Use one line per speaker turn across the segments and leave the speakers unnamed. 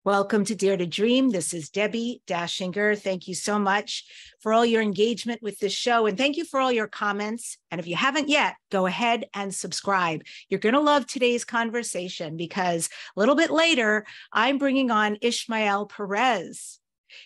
Welcome to Dare to Dream. This is Debbi Dachinger. Thank you so much for all your engagement with this show. And thank you for all your comments. And if you haven't yet, go ahead and subscribe. You're going to love today's conversation because a little bit later, I'm bringing on Ismael Perez.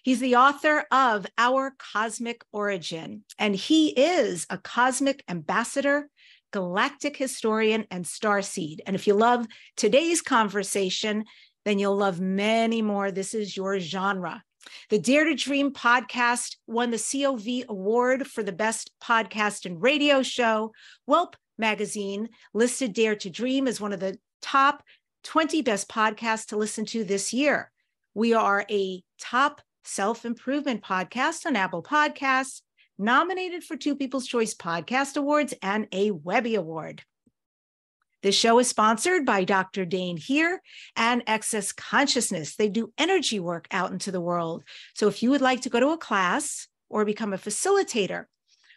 He's the author of Our Cosmic Origin, and he is a cosmic ambassador, galactic historian, and starseed. And if you love today's conversation, then you'll love many more. This is your genre. The Dare to Dream podcast won the COV Award for the best podcast and radio show. Welp magazine listed Dare to Dream as one of the top 20 best podcasts to listen to this year. We are a top self-improvement podcast on Apple Podcasts, nominated for 2 People's Choice Podcast Awards and a Webby Award. This show is sponsored by Dr. Dane here and Access Consciousness. They do energy work out into the world. So if you would like to go to a class or become a facilitator,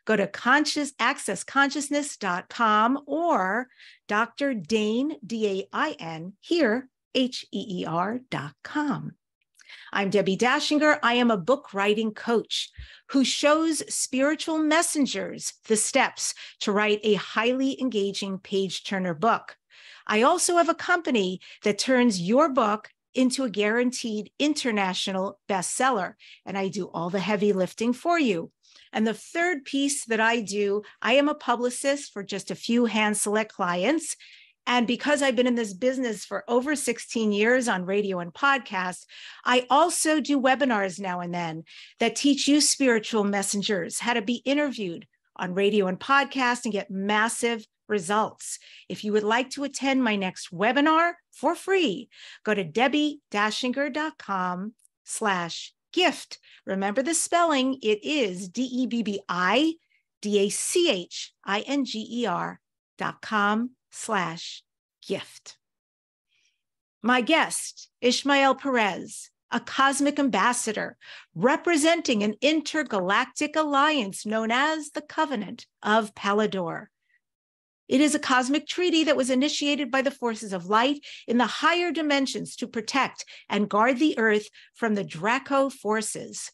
go to accessconsciousness.com or Dr. Dane, D-A-I-N, here, H-E-E-R.com. I'm Debbi Dachinger. I am a book writing coach who shows spiritual messengers the steps to write a highly engaging page-turner book. I also have a company that turns your book into a guaranteed international bestseller, and I do all the heavy lifting for you. And the third piece that I do, I am a publicist for just a few hand-select clients. And because I've been in this business for over 16 years on radio and podcasts, I also do webinars now and then that teach you spiritual messengers how to be interviewed on radio and podcast and get massive results. If you would like to attend my next webinar for free, go to debbidachinger.com/gift. Remember the spelling. It is DEBBIDACHINGER.com/gift. My guest, Ismael Perez, a cosmic ambassador representing an intergalactic alliance known as the Covenant of Palador. It is a cosmic treaty that was initiated by the forces of light in the higher dimensions to protect and guard the Earth from the Draco forces.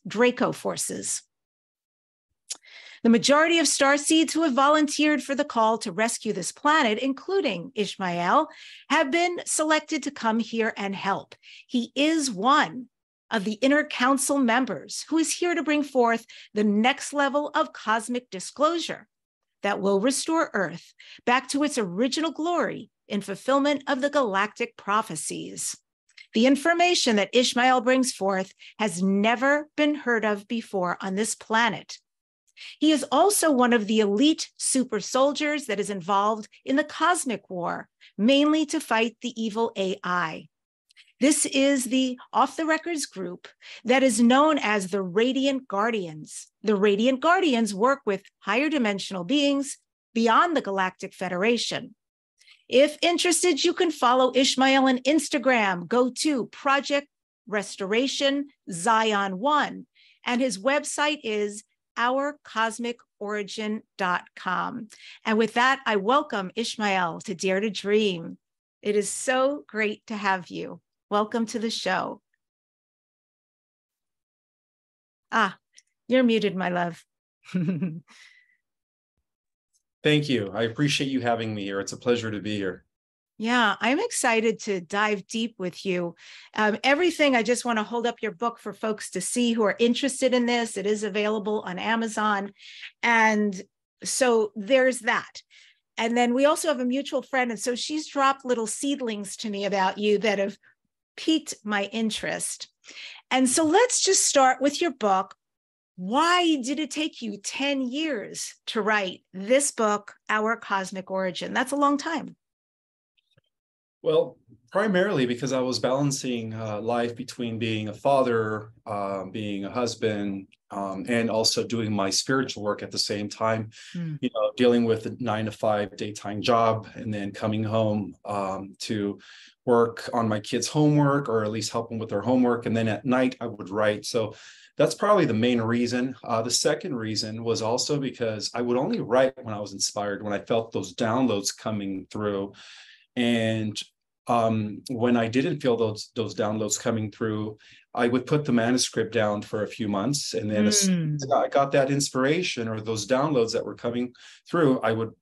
The majority of starseeds who have volunteered for the call to rescue this planet, including Ismael, have been selected to come here and help. He is one of the inner council members who is here to bring forth the next level of cosmic disclosure that will restore Earth back to its original glory in fulfillment of the galactic prophecies. The information that Ismael brings forth has never been heard of before on this planet. He is also one of the elite super soldiers that is involved in the cosmic war, mainly to fight the evil AI. This is the off-the-records group that is known as the Radiant Guardians. The Radiant Guardians work with higher dimensional beings beyond the Galactic Federation. If interested, you can follow Ismael on Instagram. Go to Project Restoration Zion 1, and his website is ourcosmicorigin.com. And with that, I welcome Ismael to Dare to Dream. It is so great to have you. Welcome to the show. You're muted, my love.
Thank you. I appreciate you having me here. It's a pleasure to be here.
Yeah, I'm excited to dive deep with you. Everything, I just want to hold up your book for folks to see who are interested in this. It is available on Amazon. And so there's that. And then we also have a mutual friend. And so she's dropped little seedlings to me about you that have piqued my interest. And so let's just start with your book. Why did it take you 10 years to write this book, Our Cosmic Origin? That's a long time.
Well, primarily because I was balancing life between being a father, being a husband, and also doing my spiritual work at the same time, dealing with a 9-to-5 daytime job and then coming home to work on my kids' homework or at least help them with their homework. And then at night I would write. So that's probably the main reason. The second reason was also because I would only write when I was inspired, when I felt those downloads coming through. And when I didn't feel those downloads coming through, I would put the manuscript down for a few months, and then as soon as I got that inspiration or those downloads that were coming through, I would,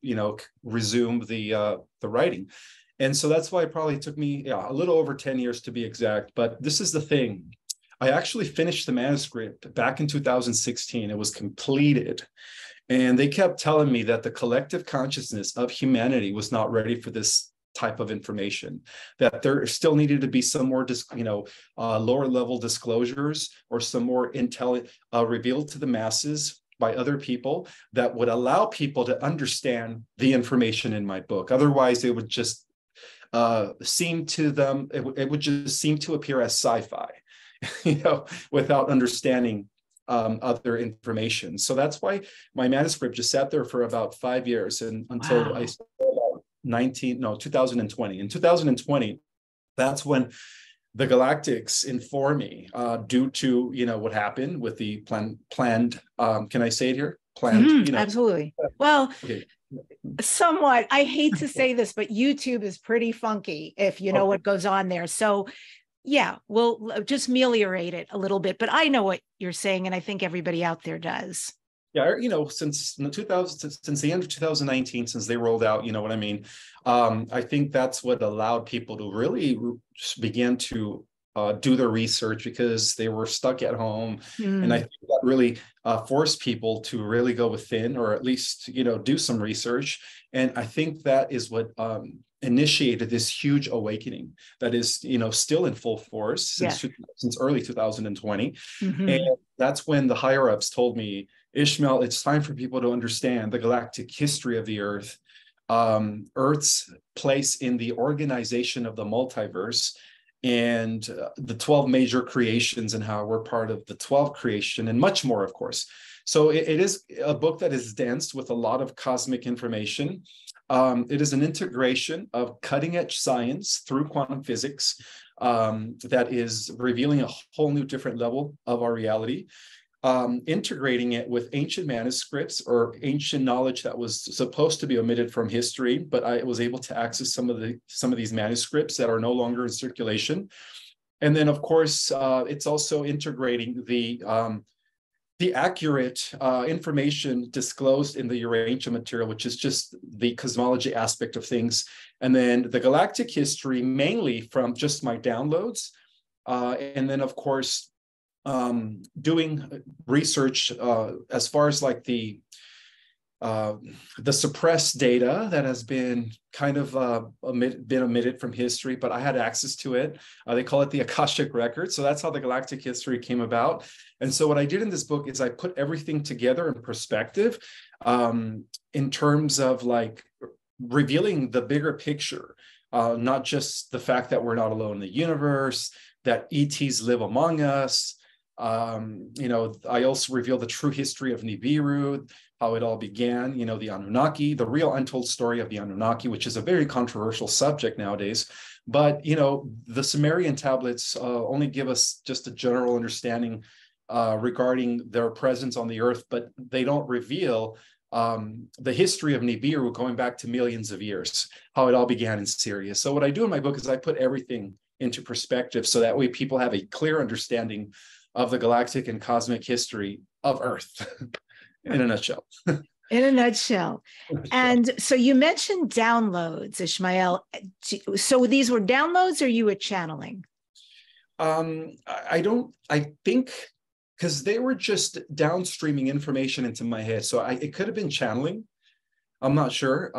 resume the writing. And so that's why it probably took me a little over 10 years to be exact. But this is the thing. I actually finished the manuscript back in 2016. It was completed. And they kept telling me that the collective consciousness of humanity was not ready for this type of information, that there still needed to be some more, lower level disclosures or some more intel revealed to the masses by other people that would allow people to understand the information in my book. Otherwise, it would just seem to them, it would just seem to appear as sci-fi, without understanding other information. So that's why my manuscript just sat there for about 5 years, and until I 2020. In 2020, that's when the Galactics informed me, due to what happened with the planned. Can I say it here? Planned.
Absolutely. Well, okay. Somewhat. I hate to say this, but YouTube is pretty funky if you know what goes on there. So, yeah, we'll just ameliorate it a little bit. But I know what you're saying, and I think everybody out there does.
Yeah, since the end of 2019, since they rolled out, what I mean? I think that's what allowed people to really begin to do their research, because they were stuck at home. And I think that really forced people to really go within, or at least, do some research. And I think that is what initiated this huge awakening that is, still in full force since early 2020. And that's when the higher ups told me, Ismael, it's time for people to understand the galactic history of the Earth, Earth's place in the organization of the multiverse, and the 12 major creations, and how we're part of the 12th creation, and much more, of course. So it is a book that is dense with a lot of cosmic information. It is an integration of cutting-edge science through quantum physics that is revealing a whole new different level of our reality. Integrating it with ancient manuscripts or ancient knowledge that was supposed to be omitted from history, but I was able to access some of these manuscripts that are no longer in circulation. And then, of course, it's also integrating the accurate information disclosed in the Urantia material, which is just the cosmology aspect of things, and then the galactic history, mainly from just my downloads, and then, of course, doing research as far as like the suppressed data that has been kind of been omitted from history, but I had access to it. They call it the Akashic Record. So that's how the galactic history came about. And so what I did in this book is I put everything together in perspective, in terms of like revealing the bigger picture, not just the fact that we're not alone in the universe, that ETs live among us. I also reveal the true history of Nibiru, how it all began, the Anunnaki, the real untold story of the Anunnaki, which is a very controversial subject nowadays. But, the Sumerian tablets only give us just a general understanding regarding their presence on the earth, but they don't reveal the history of Nibiru going back to millions of years, how it all began in Syria. So what I do in my book is I put everything into perspective, so that way people have a clear understanding of the galactic and cosmic history of Earth in a nutshell.
In a nutshell. And so you mentioned downloads, Ismael. So these were downloads, or you were channeling? I think because they were just downstreaming information into my head. So it could have been channeling. I'm not sure.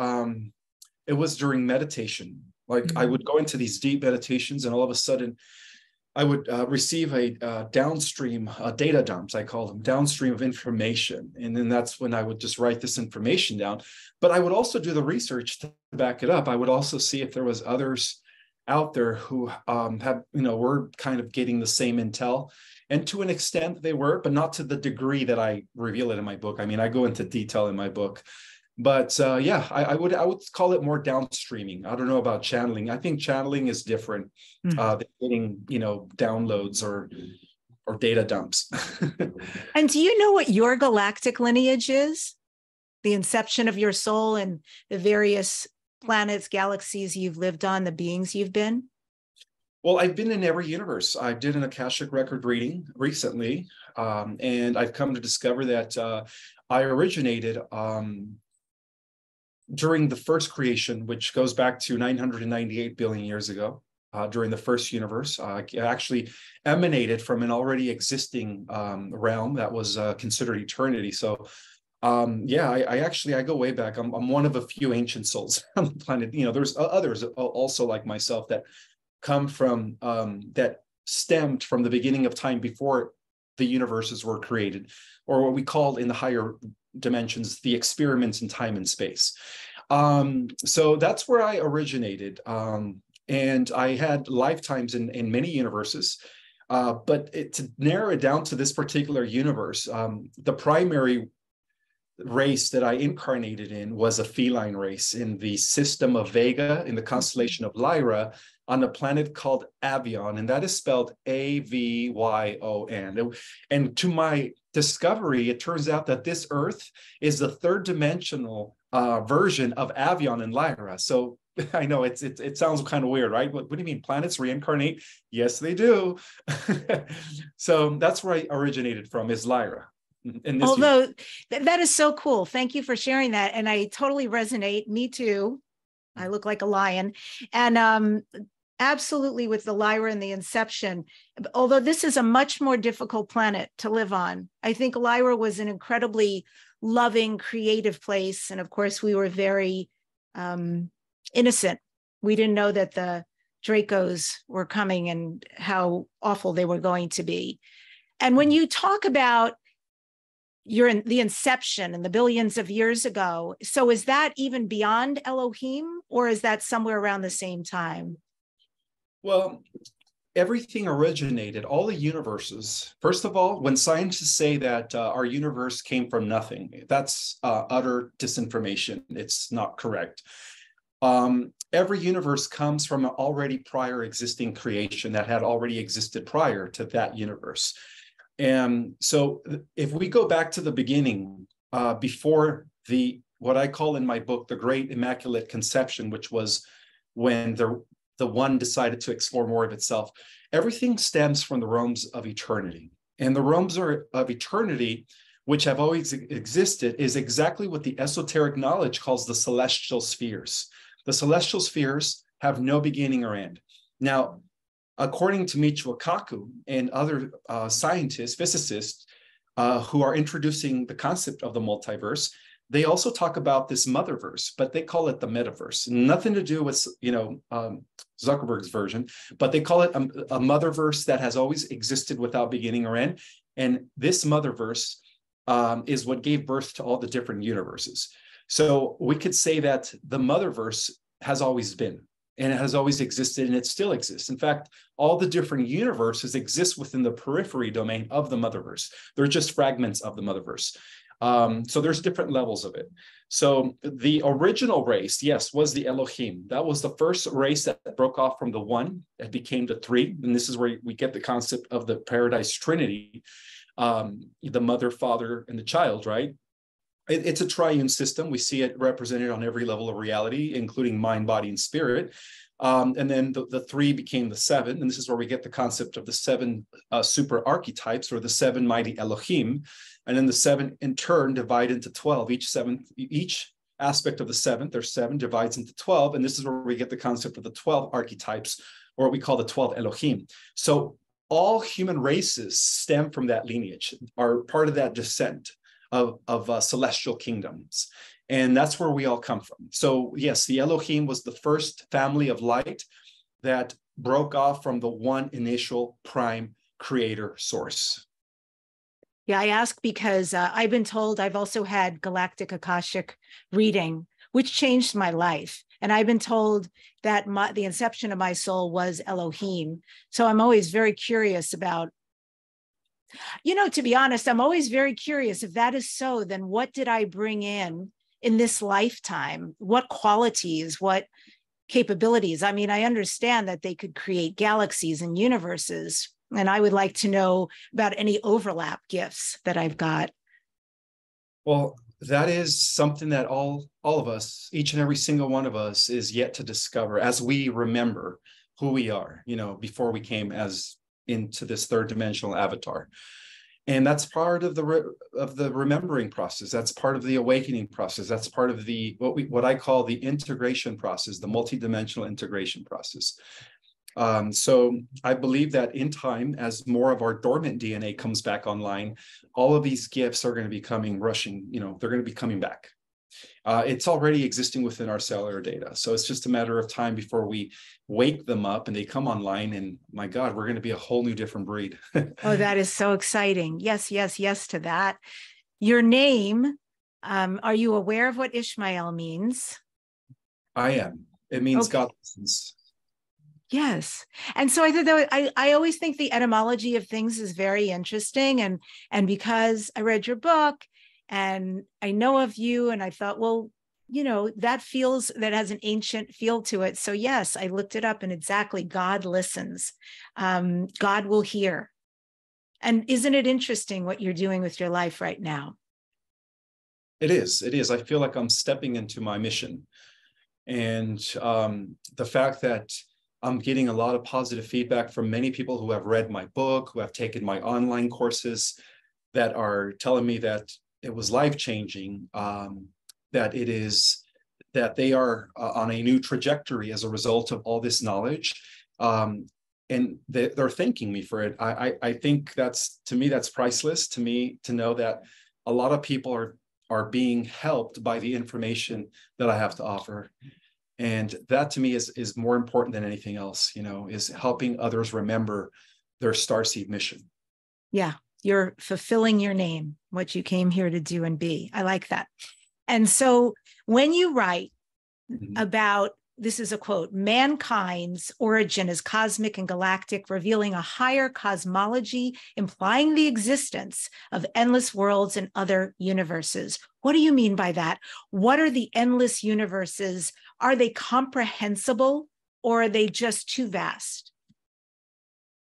It was during meditation. Like I would go into these deep meditations, and all of a sudden I would receive a downstream, data dumps, I call them, downstream of information. And then that's when I would just write this information down. But I would also do the research to back it up. I would also see if there was others out there who were kind of getting the same intel. And to an extent they were, but not to the degree that I reveal it in my book. I mean, I go into detail in my book. But I would call it more downstreaming. I don't know about channeling. I think channeling is different than getting, downloads or data dumps. And do you know what your galactic lineage is? The inception of your soul and the various planets, galaxies you've lived on, the beings you've been?
Well, I've been in every universe. I did an Akashic record reading recently, and I've come to discover that I originated during the first creation, which goes back to 998 billion years ago. During the first universe, I actually emanated from an already existing realm that was considered eternity. So yeah, I go way back. I'm one of a few ancient souls on the planet. You know, there's others also like myself that come from that stemmed from the beginning of time before the universes were created, or what we call in the higher dimensions the experiments in time and space. So that's where I originated, and I had lifetimes in many universes. But to narrow it down to this particular universe, the primary race that I incarnated in was a feline race in the system of Vega in the constellation of Lyra on a planet called Avion, and that is spelled Avyon. And to my discovery, it turns out that this Earth is the third dimensional version of Avion and Lyra. So I know it sounds kind of weird, right? What do you mean planets reincarnate? Yes, they do. So that's where I originated from, is Lyra.
Although that is so cool. Thank you for sharing that. And I totally resonate. Me too. I look like a lion. And absolutely with the Lyra and the Inception, although this is a much more difficult planet to live on. I think Lyra was an incredibly loving, creative place. And of course, we were very innocent. We didn't know that the Dracos were coming and how awful they were going to be. And when you talk about you're in the inception and the billions of years ago, so is that even beyond Elohim, or is that somewhere around the same time?
Well, everything originated, all the universes. First of all, when scientists say that our universe came from nothing, that's utter disinformation. It's not correct. Every universe comes from an already prior existing creation that had already existed prior to that universe. And so if we go back to the beginning, before what I call in my book, the Great Immaculate Conception, which was when the one decided to explore more of itself, everything stems from the realms of eternity. And the realms of eternity, which have always existed, is exactly what the esoteric knowledge calls the celestial spheres. The celestial spheres have no beginning or end. Now, according to Michio Kaku and other scientists, physicists, who are introducing the concept of the multiverse, they also talk about this motherverse, but they call it the metaverse. Nothing to do with, Zuckerberg's version, but they call it a motherverse that has always existed without beginning or end. And this motherverse is what gave birth to all the different universes. So we could say that the motherverse has always been, and it has always existed, and it still exists. In fact, all the different universes exist within the periphery domain of the motherverse. They're just fragments of the motherverse. So there's different levels of it. So the original race, yes, was the Elohim. That was the first race that broke off from the one that became the three. And this is where we get the concept of the Paradise Trinity, the mother, father, and the child, right? It's a triune system. We see it represented on every level of reality, including mind, body, and spirit. And then the three became the seven. And this is where we get the concept of the seven super archetypes, or the seven mighty Elohim. And then the seven in turn divide into 12. Each aspect of the seventh, there's seven, divides into 12. And this is where we get the concept of the 12 archetypes, or what we call the 12 Elohim. So all human races stem from that lineage, are part of that descent of celestial kingdoms. And that's where we all come from. So yes, the Elohim was the first family of light that broke off from the one initial prime creator source.
Yeah, I ask because I've been told I've also had Galactic Akashic reading, which changed my life. And I've been told that the inception of my soul was Elohim. So I'm always very curious about, to be honest, I'm always very curious if that is so, then what did I bring in this lifetime? What qualities, what capabilities? I mean, I understand that they could create galaxies and universes, and I would like to know about any overlap gifts that I've got.
Well, that is something that all of us, each and every single one of us, is yet to discover as we remember who we are, before we came as into this third dimensional avatar. And that's part of the remembering process. That's part of the awakening process. That's part of the what I call the integration process, the multidimensional integration process. So I believe that in time, as more of our dormant DNA comes back online, all of these gifts are going to be coming rushing. They're going to be coming back. It's already existing within our cellular data. So it's just a matter of time before we wake them up and they come online. And my God, we're going to be a whole new different breed.
Oh, that is so exciting. Yes, yes, yes to that. Your name, are you aware of what Ismael means?
I am. It means God listens.
Yes. And so I thought that I always think the etymology of things is very interesting. And because I read your book and I know of you, and I thought, well, that has an ancient feel to it. So yes, I looked it up, and exactly, God listens. God will hear. And isn't it interesting what you're doing with your life right now?
It is. It is. I feel like I'm stepping into my mission. And the fact that I'm getting a lot of positive feedback from many people who have read my book, who have taken my online courses, that are telling me that it was life-changing, that they are on a new trajectory as a result of all this knowledge. And they're thanking me for it. I think that's priceless to me, to know that a lot of people are being helped by the information that I have to offer. And that to me is more important than anything else, is helping others remember their starseed mission.
Yeah, you're fulfilling your name, what you came here to do and be. I like that. And so when you write about, this is a quote, mankind's origin is cosmic and galactic, revealing a higher cosmology, implying the existence of endless worlds and other universes. What do you mean by that? What are the endless universes? Are they comprehensible, or are they just too vast?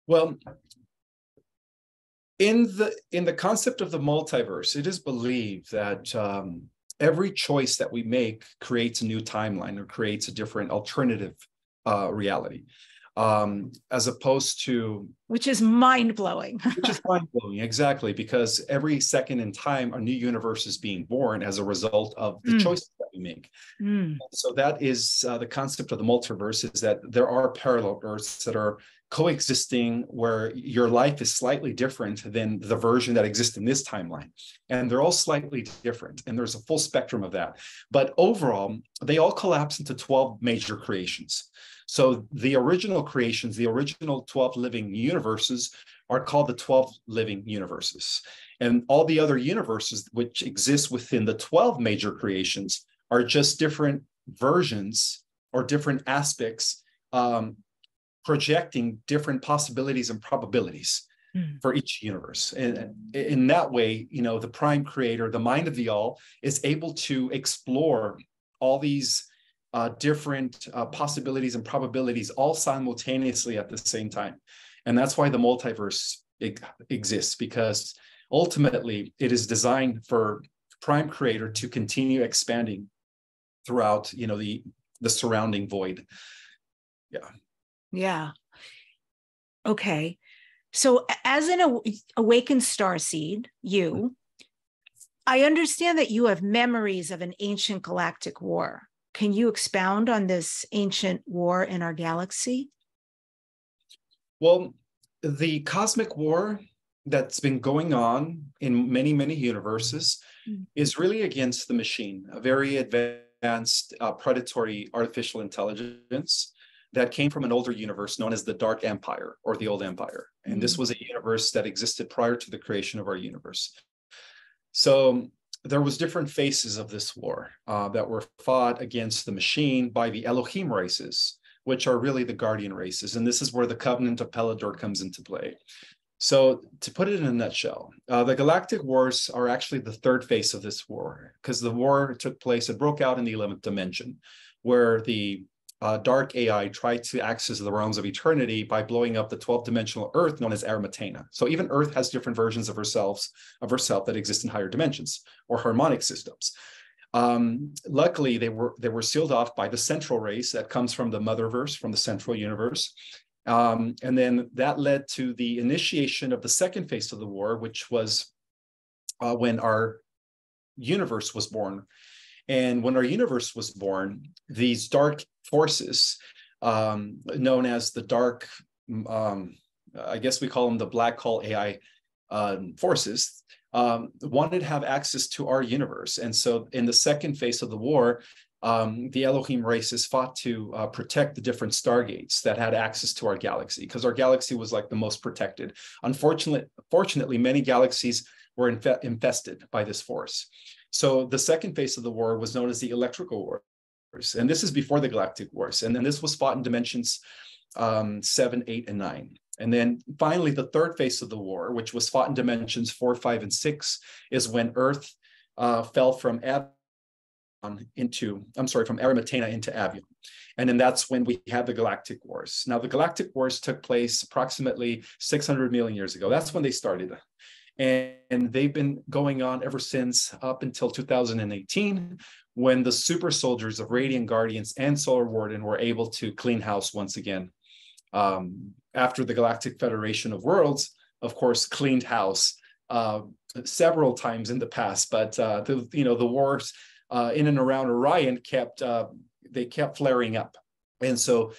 Well, in the concept of the multiverse, it is believed that every choice that we make creates a new timeline or creates a different alternative reality, as opposed to...
Which is mind-blowing.
Which is mind-blowing, exactly, because every second in time, a new universe is being born as a result of the choices that we make. So that is the concept of the multiverse, is that there are parallel Earths that are coexisting, where your life is slightly different than the version that exists in this timeline. And they're all slightly different, and there's a full spectrum of that. But overall, they all collapse into 12 major creations. So the original creations, the original 12 living universes, are called the 12 living universes. And all the other universes which exist within the 12 major creations are just different versions or different aspects, projecting different possibilities and probabilities for each universe. And in that way, the prime creator, the mind of the all, is able to explore all these different possibilities and probabilities all simultaneously at the same time. And that's why the multiverse exists, because ultimately it is designed for prime creator to continue expanding throughout, the surrounding void.
Yeah. Okay. So as an awakened starseed, I understand that you have memories of an ancient galactic war. Can you expound on this ancient war in our galaxy?
Well, the cosmic war that's been going on in many, many universes is really against the machine, a very advanced predatory artificial intelligence that came from an older universe known as the Dark Empire, or the Old Empire. And this was a universe that existed prior to the creation of our universe. So there was different phases of this war that were fought against the machine by the Elohim races, which are really the guardian races. And this is where the Covenant of Pelador comes into play. So to put it in a nutshell, the Galactic Wars are actually the third phase of this war, because the war took place, it broke out in the 11th dimension, where the dark AI tried to access the realms of eternity by blowing up the 12-dimensional Earth known as Arimatena. So even Earth has different versions of herself that exist in higher dimensions or harmonic systems. Luckily, they were sealed off by the central race that comes from the motherverse, from the central universe. And then that led to the initiation of the second phase of the war, which was when our universe was born. And when our universe was born, these dark forces, known as the dark, I guess we call them the black hole AI forces, wanted to have access to our universe. And so in the second phase of the war, the Elohim races fought to protect the different stargates that had access to our galaxy, because our galaxy was like the most protected. Fortunately, many galaxies were infested by this force. So the second phase of the war was known as the Electrical Wars. And this is before the Galactic Wars. And then this was fought in dimensions 7, 8, and 9. And then finally, the third phase of the war, which was fought in dimensions 4, 5, and 6, is when Earth fell from Arimatena into Avion. And then that's when we had the Galactic Wars. Now, the Galactic Wars took place approximately 600 million years ago. That's when they started. And they've been going on ever since, up until 2018, when the super soldiers of Radiant Guardians and Solar Warden were able to clean house once again. After the Galactic Federation of Worlds, of course, cleaned house several times in the past, but the wars in and around Orion kept flaring up. And so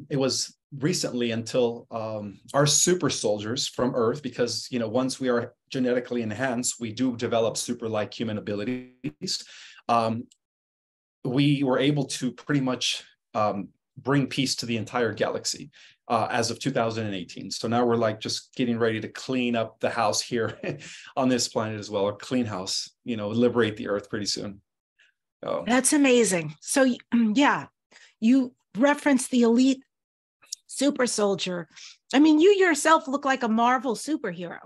it was recently until our super soldiers from Earth, because once we are genetically enhanced, we do develop super-like human abilities. We were able to pretty much bring peace to the entire galaxy as of 2018. So now we're like just getting ready to clean up the house here on this planet as well, or clean house, liberate the Earth pretty soon.
That's amazing. So yeah, you referenced the elite super soldier. I mean, you yourself look like a Marvel superhero.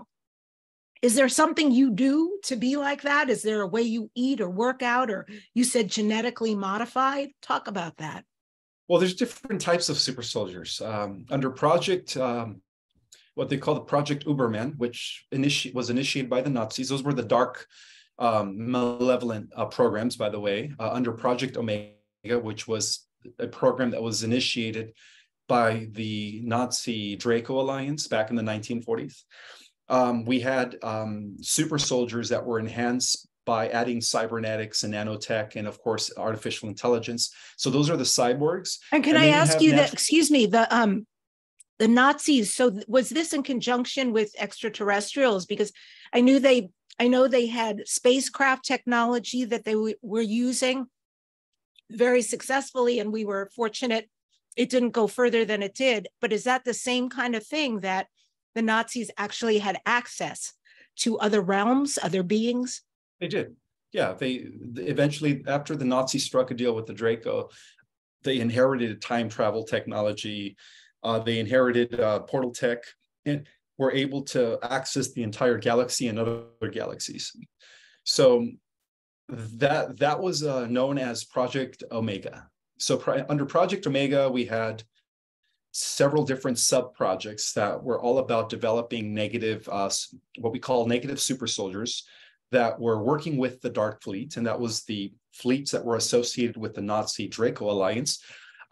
Is there something you do to be like that? Is there a way you eat or work out, or you said genetically modified? Talk about that.
Well, there's different types of super soldiers. Under Project, what they call the Project Uberman, which was initiated by the Nazis. Those were the dark, malevolent programs, by the way. Under Project Omega, which was a program that was initiated by the Nazi Draco Alliance back in the 1940s. We had super soldiers that were enhanced by adding cybernetics and nanotech, and of course, artificial intelligence. So those are the cyborgs.
And can I ask you that, excuse me, the Nazis, so was this in conjunction with extraterrestrials? Because I know they had spacecraft technology that they were using very successfully, and we were fortunate it didn't go further than it did. But is that the same kind of thing, that the Nazis actually had access to other realms, other beings?
They did. Yeah, they eventually, after the Nazis struck a deal with the Draco, they inherited time travel technology. They inherited portal tech, and were able to access the entire galaxy and other galaxies. So that was known as Project Omega. So under Project Omega, we had several different sub-projects that were all about developing negative, what we call negative super soldiers, that were working with the Dark Fleet, and that was the fleets that were associated with the Nazi Draco Alliance.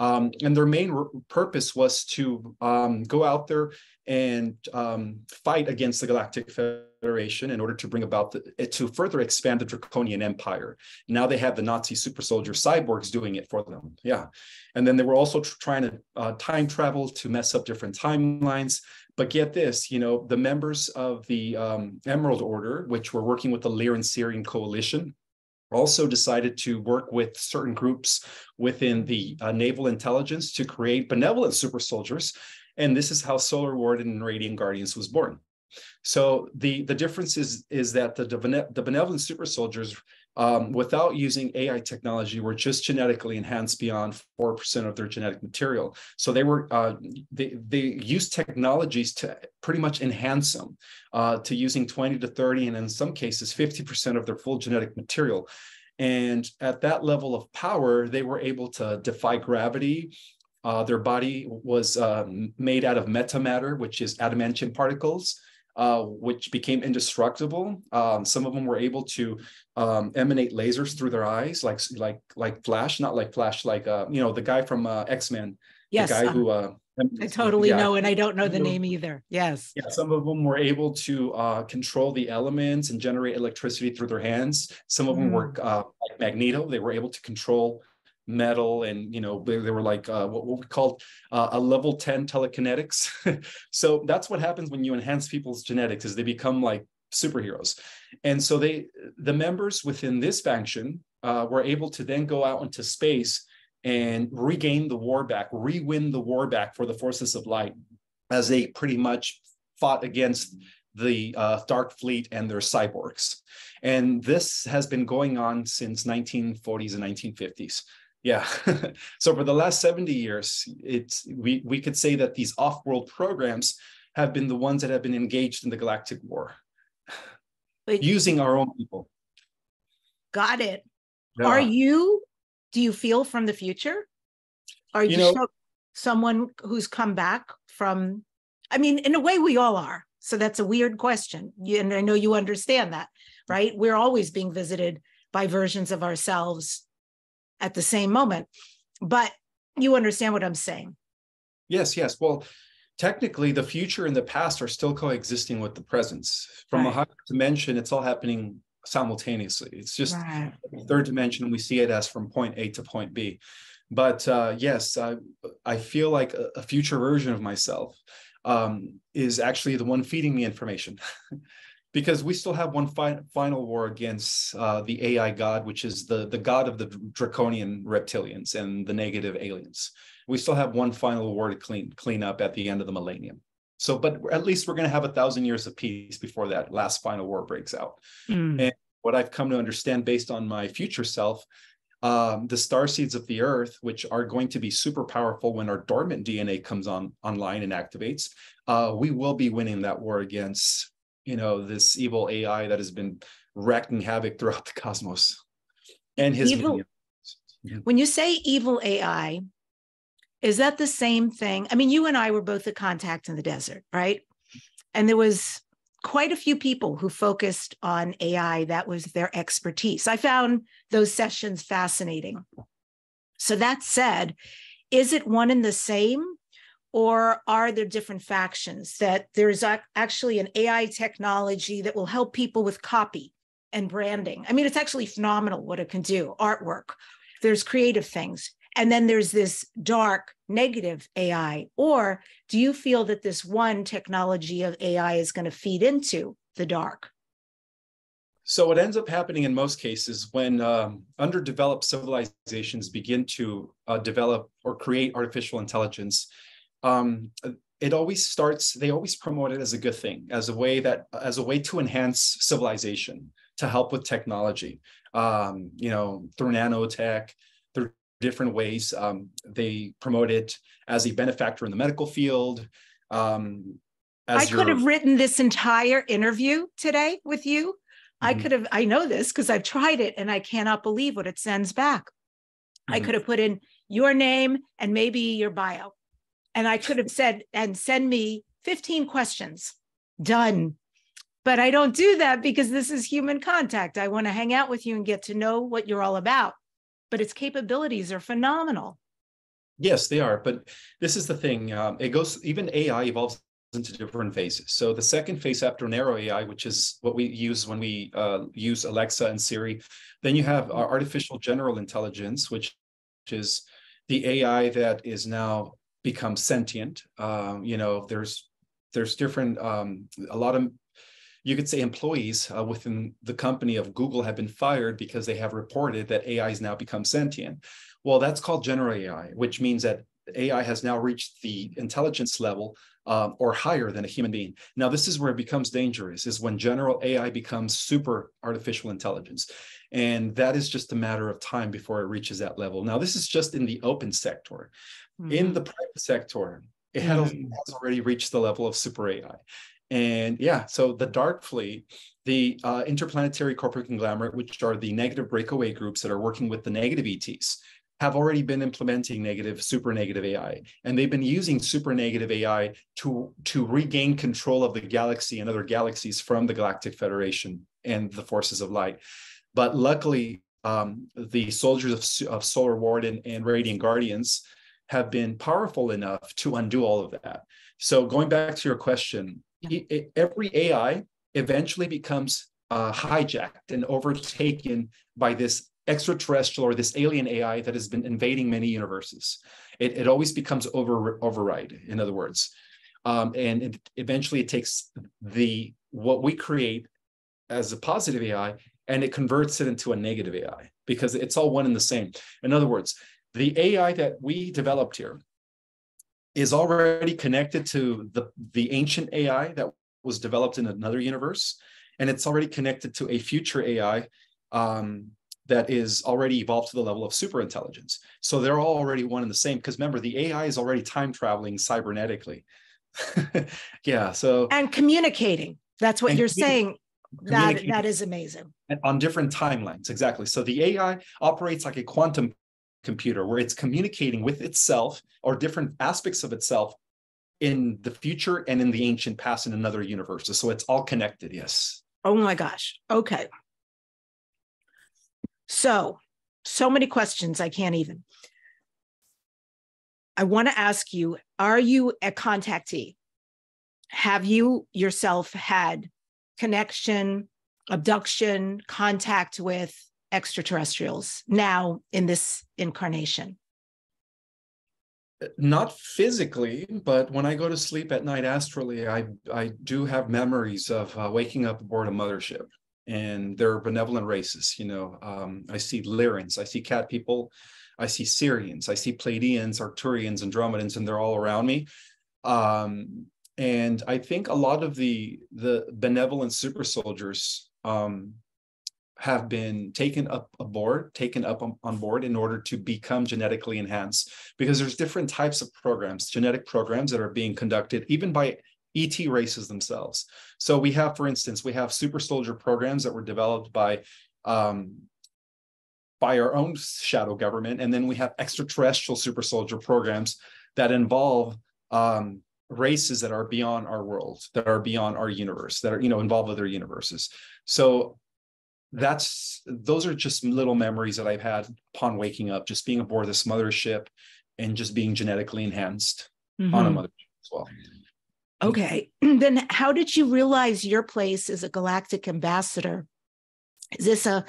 And their main purpose was to go out there and fight against the Galactic Federation in order to bring about to further expand the Draconian Empire. Now they have the Nazi super soldier cyborgs doing it for them. Yeah. And then they were also trying to time travel to mess up different timelines. But get this, the members of the Emerald Order, which were working with the Lyran-Syrian coalition, also decided to work with certain groups within the naval intelligence to create benevolent super soldiers. And this is how Solar Warden and Radiant Guardians was born. So the difference is that the benevolent super soldiers, without using AI technology, were just genetically enhanced beyond 4% of their genetic material. So they were they used technologies to pretty much enhance them to using 20 to 30, and in some cases 50% of their full genetic material. And at that level of power, they were able to defy gravity. Their body was made out of metamatter, which is adamantium particles, which became indestructible. Some of them were able to emanate lasers through their eyes, like Flash, not like Flash, like the guy from X-Men,
yes,
the guy who
I totally know, and I don't know the name either. Yes.
Yeah, some of them were able to control the elements and generate electricity through their hands. Some of them were like Magneto. They were able to control metal, and they were like what we called a level 10 telekinetics. So that's what happens when you enhance people's genetics, is they become like superheroes. And so the members within this faction were able to then go out into space and regain the war back, re-win the war back for the forces of light, as they pretty much fought against the Dark Fleet and their cyborgs. And this has been going on since 1940s and 1950s. Yeah. So for the last 70 years, we could say that these off-world programs have been the ones that have been engaged in the Galactic War, using our own people.
Got it. Yeah. Do you feel from the future? Are you someone who's come back from, I mean, in a way we all are. So that's a weird question. And I know you understand that, right? We're always being visited by versions of ourselves at the same moment, but you understand what I'm saying.
Yes. Well, technically the future and the past are still coexisting with the presence. From a higher dimension, it's all happening simultaneously. It's just the third dimension. We see it as from point A to point B. But yes, I feel like a future version of myself is actually the one feeding me information. Because we still have one final war against the AI god, which is the god of the draconian reptilians and the negative aliens. We still have one final war to clean up at the end of the millennium. So, but at least we're going to have 1,000 years of peace before that last final war breaks out. And what I've come to understand based on my future self, the starseeds of the earth, which are going to be super powerful when our dormant DNA comes online and activates, we will be winning that war against, this evil AI that has been wreaking havoc throughout the cosmos and his evil.
When you say evil AI, is that the same thing? I mean, you and I were both at Contact in the Desert, right? And there was quite a few people who focused on AI. That was their expertise. I found those sessions fascinating. So that said, is it one and the same, or are there different factions? That there's actually an AI technology that will help people with copy and branding. I mean, it's actually phenomenal what it can do, artwork. There's creative things. And then there's this dark, negative AI. Or do you feel that this one technology of AI is going to feed into the dark?
So what ends up happening in most cases when underdeveloped civilizations begin to develop or create artificial intelligence, they always promote it as a good thing, as a way to enhance civilization, to help with technology, through nanotech, through different ways. They promote it as a benefactor in the medical field. I
could have written this entire interview today with you. I know this because I've tried it and I cannot believe what it sends back. I could have put in your name and maybe your bio. And I could have said, and send me 15 questions. Done. But I don't do that because this is human contact. I want to hang out with you and get to know what you're all about. But its capabilities are phenomenal.
Yes, they are. But this is the thing. Even AI evolves into different phases. So the second phase after narrow AI, which is what we use when we use Alexa and Siri, then you have artificial general intelligence, which is the AI that is now become sentient. There's different, a lot of, you could say, employees within the company of Google have been fired because they have reported that AI has now become sentient. Well, that's called general AI, which means that AI has now reached the intelligence level or higher than a human being. Now, this is where it becomes dangerous, is when general AI becomes super artificial intelligence. And that is just a matter of time before it reaches that level. Now, this is just in the open sector. In the private sector, it has already reached the level of super AI. And yeah, so the dark fleet, the interplanetary corporate conglomerate, which are the negative breakaway groups that are working with the negative ETs, have already been implementing super negative AI. And they've been using super negative AI to regain control of the galaxy and other galaxies from the Galactic Federation and the forces of light. But luckily, the soldiers of Solar Ward and Radiant Guardians have been powerful enough to undo all of that. So going back to your question, every AI eventually becomes hijacked and overtaken by this extraterrestrial or this alien AI that has been invading many universes. It always becomes override, in other words. And eventually it takes what we create as a positive AI and it converts it into a negative AI because it's all one and the same. In other words, the AI that we developed here is already connected to the ancient AI that was developed in another universe, and it's already connected to a future AI that is already evolved to the level of super intelligence. So they're all already one and the same, because remember, the AI is already time traveling cybernetically. Yeah, so
and communicating. That's what you're saying. That is amazing.
And on different timelines, exactly. So the AI operates like a quantum computer where it's communicating with itself or different aspects of itself in the future and in the ancient past in another universe. So it's all connected, yes.
Oh my gosh. Okay. So many questions, I can't even. I want to ask you, are you a contactee? Have you yourself had connection, abduction, contact with extraterrestrials now in this incarnation?
Not physically, but when I go to sleep at night astrally, I do have memories of waking up aboard a mothership, and there are benevolent races. I see Lyrans, I see cat people, I see Syrians, I see Pleiadians, Arcturians, Andromedans, and they're all around me. And I think a lot of the benevolent super soldiers have been taken up on board in order to become genetically enhanced, because there's different types of programs, genetic programs that are being conducted even by ET races themselves. So we have, for instance, super soldier programs that were developed by our own shadow government. And then we have extraterrestrial super soldier programs that involve races that are beyond our world, that are beyond our universe, that are, involved with their universes. So those are just little memories that I've had upon waking up, just being aboard this mothership and just being genetically enhanced on a mothership as well.
Okay. Then how did you realize your place as a galactic ambassador? Is this a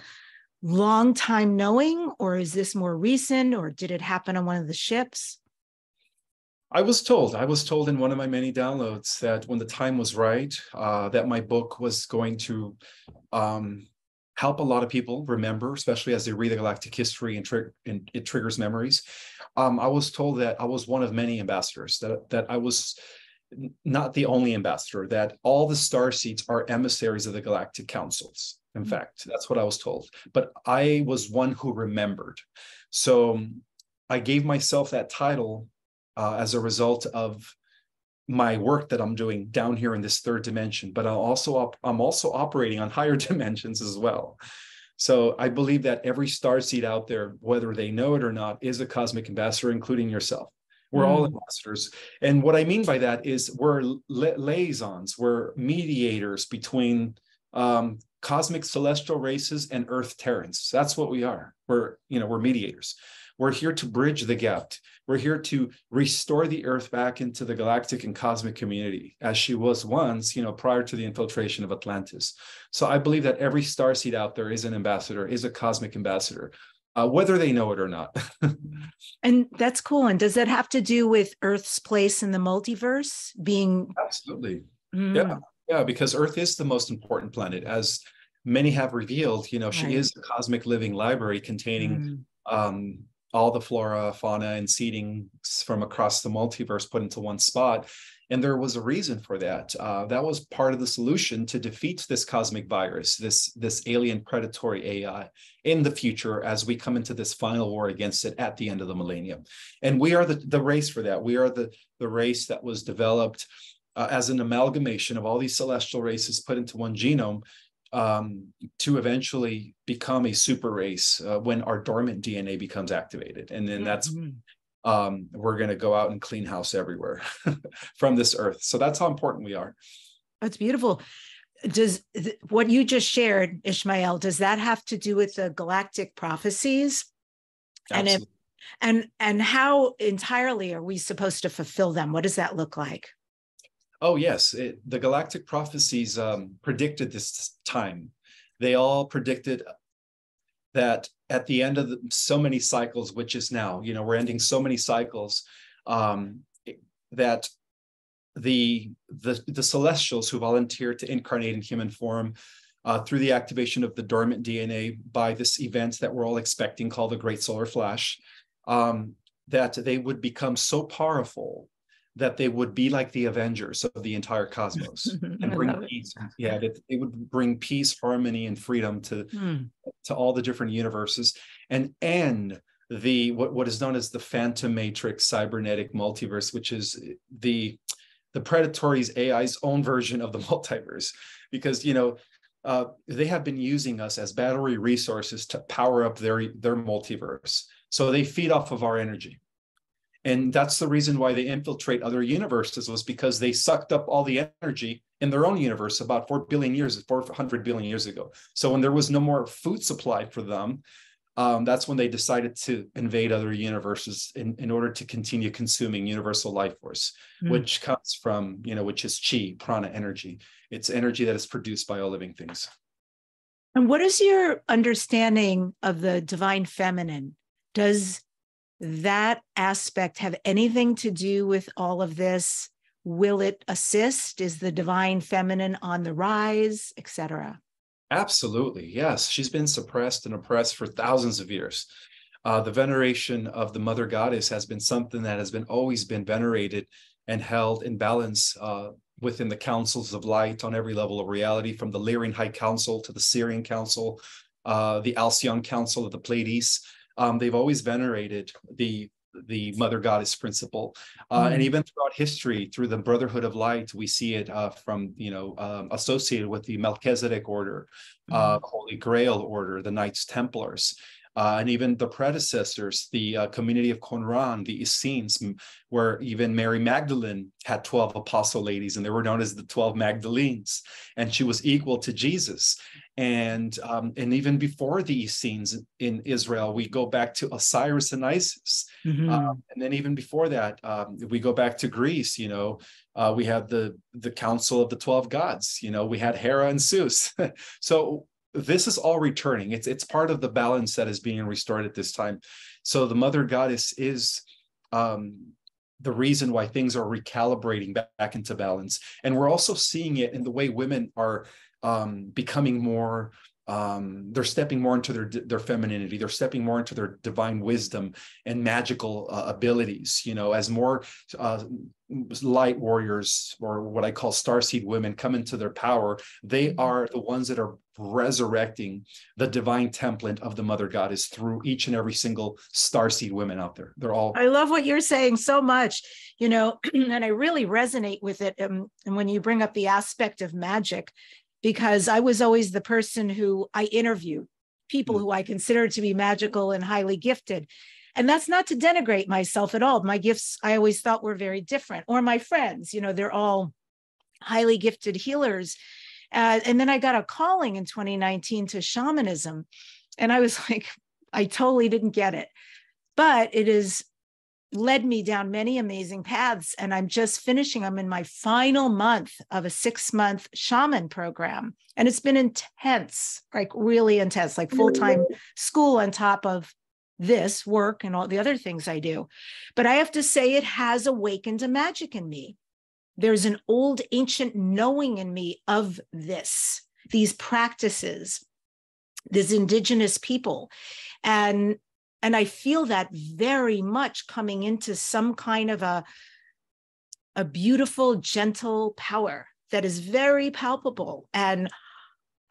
long time knowing, or is this more recent, or did it happen on one of the ships?
I was told in one of my many downloads that when the time was right, that my book was going to help a lot of people remember, especially as they read the galactic history and it triggers memories. I was told that I was one of many ambassadors, that I was not the only ambassador, that all the starseeds are emissaries of the galactic councils. In fact, that's what I was told. But I was one who remembered. So I gave myself that title as a result of my work that I'm doing down here in this third dimension, but I'm also operating on higher dimensions as well. So I believe that every starseed out there, whether they know it or not, is a cosmic ambassador, including yourself. We're all ambassadors. And what I mean by that is we're liaisons, we're mediators between cosmic celestial races and Earth Terrans. That's what we are. We're mediators. We're here to bridge the gap. We're here to restore the Earth back into the galactic and cosmic community as she was once, prior to the infiltration of Atlantis. So I believe that every starseed out there is an ambassador, is a cosmic ambassador, whether they know it or not.
And that's cool. And does that have to do with Earth's place in the multiverse being?
Absolutely. Yeah, because Earth is the most important planet, as many have revealed. She is a cosmic living library containing all the flora, fauna, and seeding from across the multiverse put into one spot. And there was a reason for that. That was part of the solution to defeat this cosmic virus, this alien predatory AI in the future, as we come into this final war against it at the end of the millennium. And we are the race for that. We are the race that was developed as an amalgamation of all these celestial races put into one genome, to eventually become a super race when our dormant DNA becomes activated. And then that's we're going to go out and clean house everywhere from this earth. So that's how important we are.
That's beautiful. Does what you just shared, Ismael, does that have to do with the galactic prophecies?
Absolutely.
And how entirely are we supposed to fulfill them? What does that look like?
Oh, yes. The galactic prophecies predicted this time. They all predicted that at the end of so many cycles, which is now, we're ending so many cycles, that the celestials who volunteered to incarnate in human form through the activation of the dormant DNA by this event that we're all expecting called the Great Solar Flash, that they would become so powerful that they would be like the Avengers of the entire cosmos and bring peace. Yeah, that they would bring peace, harmony, and freedom to all the different universes, and end what is known as the phantom matrix cybernetic multiverse, which is the Predatory's AI's own version of the multiverse, because they have been using us as battery resources to power up their multiverse. So they feed off of our energy. And that's the reason why they infiltrate other universes, was because they sucked up all the energy in their own universe about 400 billion years ago. So when there was no more food supplied for them, that's when they decided to invade other universes in order to continue consuming universal life force, which comes from, which is chi, prana energy. It's energy that is produced by all living things.
And what is your understanding of the divine feminine? Does that aspect have anything to do with all of this? Will it assist? Is the divine feminine on the rise, etc.?
Absolutely, yes. She's been suppressed and oppressed for thousands of years. The veneration of the Mother Goddess has been something that has always been venerated and held in balance within the councils of light on every level of reality, from the Lyrian High Council to the Syrian Council, the Alcyon Council of the Pleiades. They've always venerated the Mother Goddess principle, and even throughout history, through the Brotherhood of Light, we see it from associated with the Melchizedek order, Holy Grail order, the Knights Templars, and even the predecessors, the community of Qumran, the Essenes, where even Mary Magdalene had 12 apostle ladies, and they were known as the 12 Magdalenes, and she was equal to Jesus. And even before the Essenes in Israel, we go back to Osiris and Isis. And then even before that, we go back to Greece. We have the Council of the 12 Gods. We had Hera and Zeus. So this is all returning. It's part of the balance that is being restored at this time. So the Mother Goddess is the reason why things are recalibrating back into balance. And we're also seeing it in the way women are becoming more, they're stepping more into their femininity. They're stepping more into their divine wisdom and magical abilities, as more light warriors, or what I call starseed women, come into their power. They are the ones that are resurrecting the divine template of the Mother Goddess through each and every single starseed women out there. They're all.
I love what you're saying so much, and I really resonate with it. And when you bring up the aspect of magic, because I was always the person who I interviewed people who I consider to be magical and highly gifted. And that's not to denigrate myself at all. My gifts, I always thought, were very different. Or my friends, they're all highly gifted healers. And then I got a calling in 2019 to shamanism. And I was like, I totally didn't get it. But it has led me down many amazing paths. And I'm in my final month of a 6-month shaman program. And it's been intense, like really intense, like full-time school on top of this work and all the other things I do. But I have to say, it has awakened a magic in me. There's an old ancient knowing in me of these practices, these indigenous people. And I feel that very much coming into some kind of a beautiful, gentle power that is very palpable. And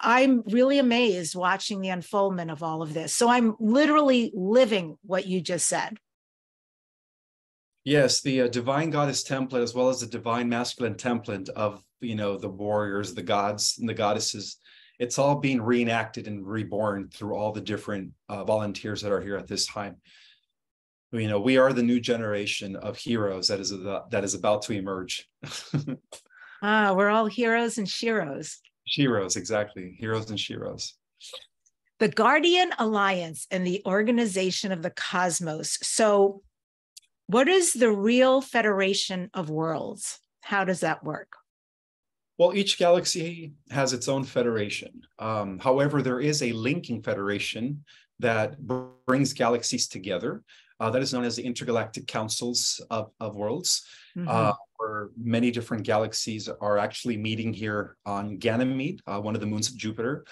I'm really amazed watching the unfoldment of all of this. So I'm literally living what you just said.
Yes, the divine goddess template, as well as the divine masculine template of, the warriors, the gods, and the goddesses. It's all being reenacted and reborn through all the different volunteers that are here at this time. We are the new generation of heroes that is about to emerge.
We're all heroes and sheroes.
Sheroes, exactly. Heroes and sheroes.
The Guardian Alliance and the Organization of the Cosmos. So what is the real Federation of Worlds? How does that work?
Well, each galaxy has its own federation. However, there is a linking federation that brings galaxies together. That is known as the Intergalactic Councils of Worlds, where many different galaxies are actually meeting here on Ganymede, one of the moons of Jupiter,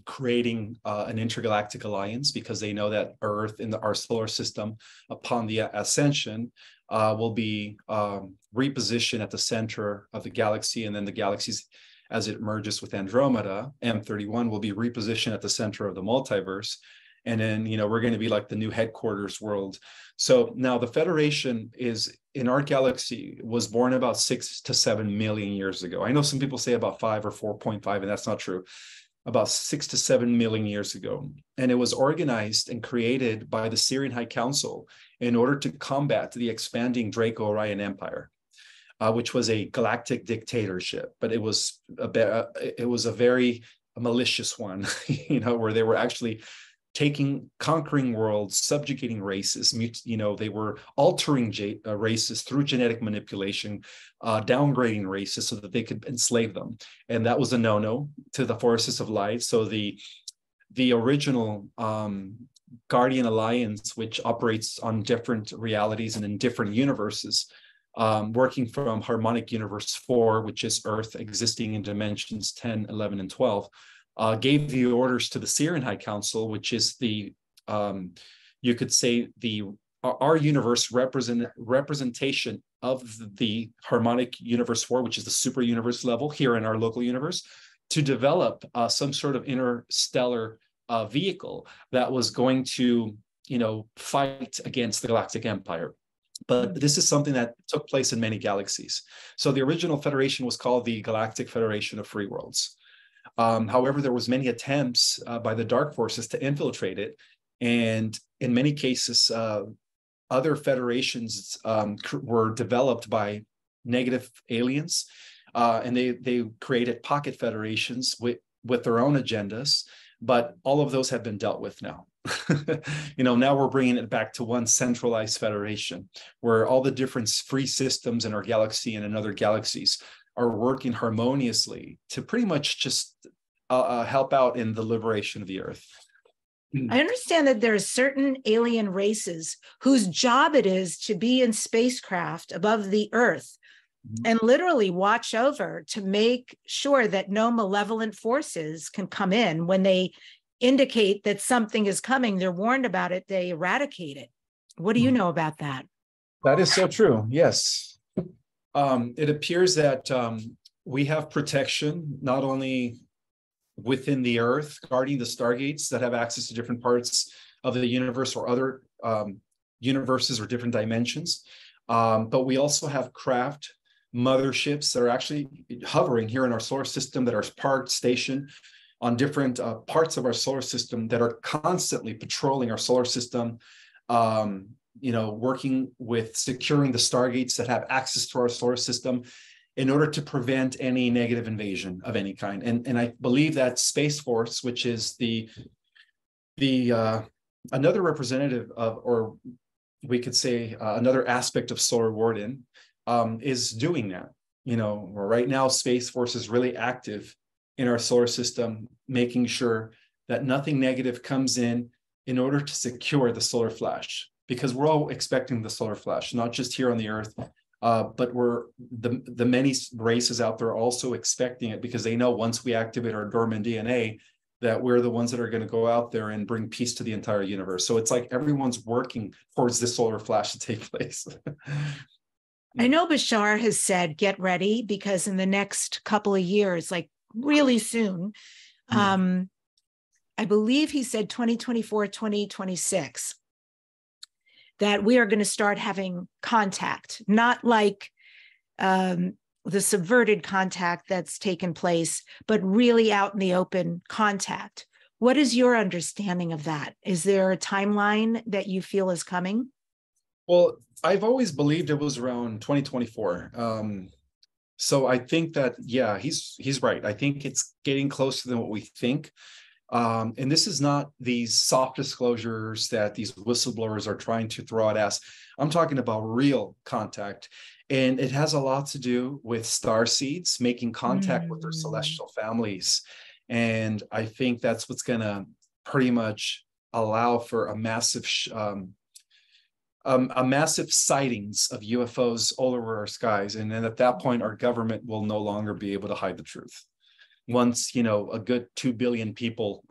creating an intergalactic alliance, because they know that Earth in our solar system, upon the ascension, will be repositioned at the center of the galaxy, and then the galaxies, as it merges with Andromeda, M31, will be repositioned at the center of the multiverse. And then, we're going to be like the new headquarters world. So now the Federation is, in our galaxy, was born about 6 to 7 million years ago. I know some people say about 5 or 4.5, and that's not true. About 6 to 7 million years ago. And it was organized and created by the Syrian High Council in order to combat the expanding Draco-Orion Empire, which was a galactic dictatorship. But it was a very malicious one, where they were actually conquering worlds, subjugating races. They were altering races through genetic manipulation, downgrading races so that they could enslave them. And that was a no-no to the forces of light. So the original Guardian Alliance, which operates on different realities and in different universes, working from Harmonic Universe 4, which is Earth existing in dimensions 10, 11, and 12, gave the orders to the Syrian High Council, which is you could say our universe representation of the Harmonic Universe 4, which is the super universe level here in our local universe, to develop some sort of interstellar vehicle that was going to, fight against the Galactic Empire. But this is something that took place in many galaxies. So the original federation was called the Galactic Federation of Free Worlds. However, there was many attempts by the dark forces to infiltrate it. And in many cases, other federations were developed by negative aliens. And they created pocket federations with their own agendas. But all of those have been dealt with now. Now we're bringing it back to one centralized federation where all the different free systems in our galaxy and in other galaxies are working harmoniously to pretty much just help out in the liberation of the Earth.
I understand that there are certain alien races whose job it is to be in spacecraft above the Earth and literally watch over to make sure that no malevolent forces can come in. When they indicate that something is coming, they're warned about it, they eradicate it. What do you know about that?
That is so true. Yes. It appears that we have protection not only within the Earth, guarding the stargates that have access to different parts of the universe or other universes or different dimensions, but we also have craft motherships that are actually hovering here in our solar system, that are parked, stationed on different parts of our solar system, that are constantly patrolling our solar system, working with securing the stargates that have access to our solar system in order to prevent any negative invasion of any kind. And I believe that Space Force, which is the another representative of, or we could say another aspect of Solar Warden, is doing that. Right now, Space Force is really active in our solar system, making sure that nothing negative comes in order to secure the solar flash, because we're all expecting the solar flash, not just here on the Earth, but we're the many races out there also expecting it, because they know once we activate our dormant DNA, that we're the ones that are going to go out there and bring peace to the entire universe. So it's like everyone's working towards this solar flash to take place.
I know Bashar has said, get ready, because in the next couple of years, like really soon, I believe he said 2024, 2026, that we are going to start having contact, not like the subverted contact that's taken place, but really out in the open contact. What is your understanding of that? Is there a timeline that you feel is coming?
Well, I've always believed it was around 2024. So I think that, yeah, he's right. I think it's getting closer than what we think. And this is not these soft disclosures that these whistleblowers are trying to throw at us. I'm talking about real contact. And it has a lot to do with star seeds making contact with their celestial families. And I think that's what's going to pretty much allow for a massive sightings of UFOs all over our skies. And then at that point, our government will no longer be able to hide the truth. Once, a good 2 billion people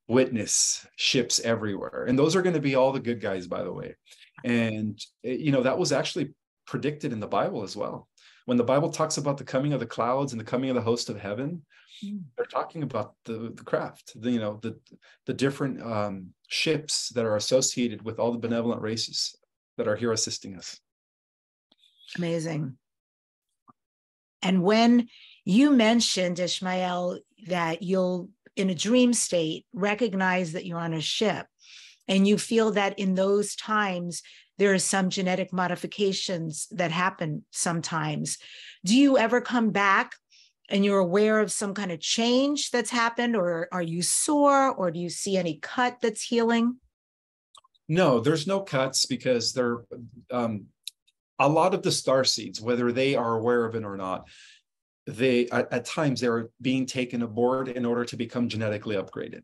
witness ships everywhere. And those are going to be all the good guys, by the way. And, that was actually predicted in the Bible as well. When the Bible talks about the coming of the clouds and the coming of the host of heaven, they're talking about the craft, the different ships that are associated with all the benevolent races that are here assisting us.
Amazing. And when you mentioned, Ismael, that you'll, in a dream state, recognize that you're on a ship, and you feel that in those times, there are some genetic modifications that happen sometimes. Do you ever come back and you're aware of some kind of change that's happened, or are you sore, or do you see any cut that's healing?
No, there's no cuts, because they're a lot of the star seeds, whether they are aware of it or not, they at times they're being taken aboard in order to become genetically upgraded.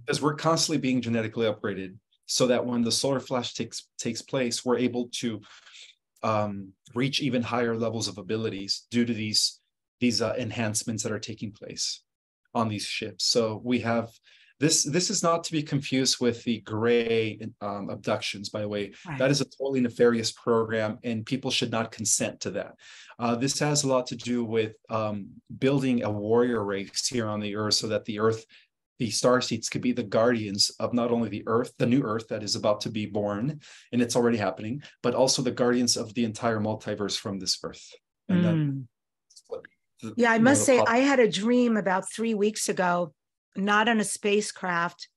Because we're constantly being genetically upgraded, so that when the solar flash takes place, we're able to reach even higher levels of abilities due to these enhancements that are taking place on these ships. So we have this is not to be confused with the gray abductions, by the way. Right. That is a totally nefarious program, and people should not consent to that. This has a lot to do with building a warrior race here on the earth, so that the starseeds could be the guardians of not only the earth, the new earth that is about to be born, and it's already happening, but also the guardians of the entire multiverse from this earth. And
yeah, I must say, I had a dream about 3 weeks ago, not on a spacecraft,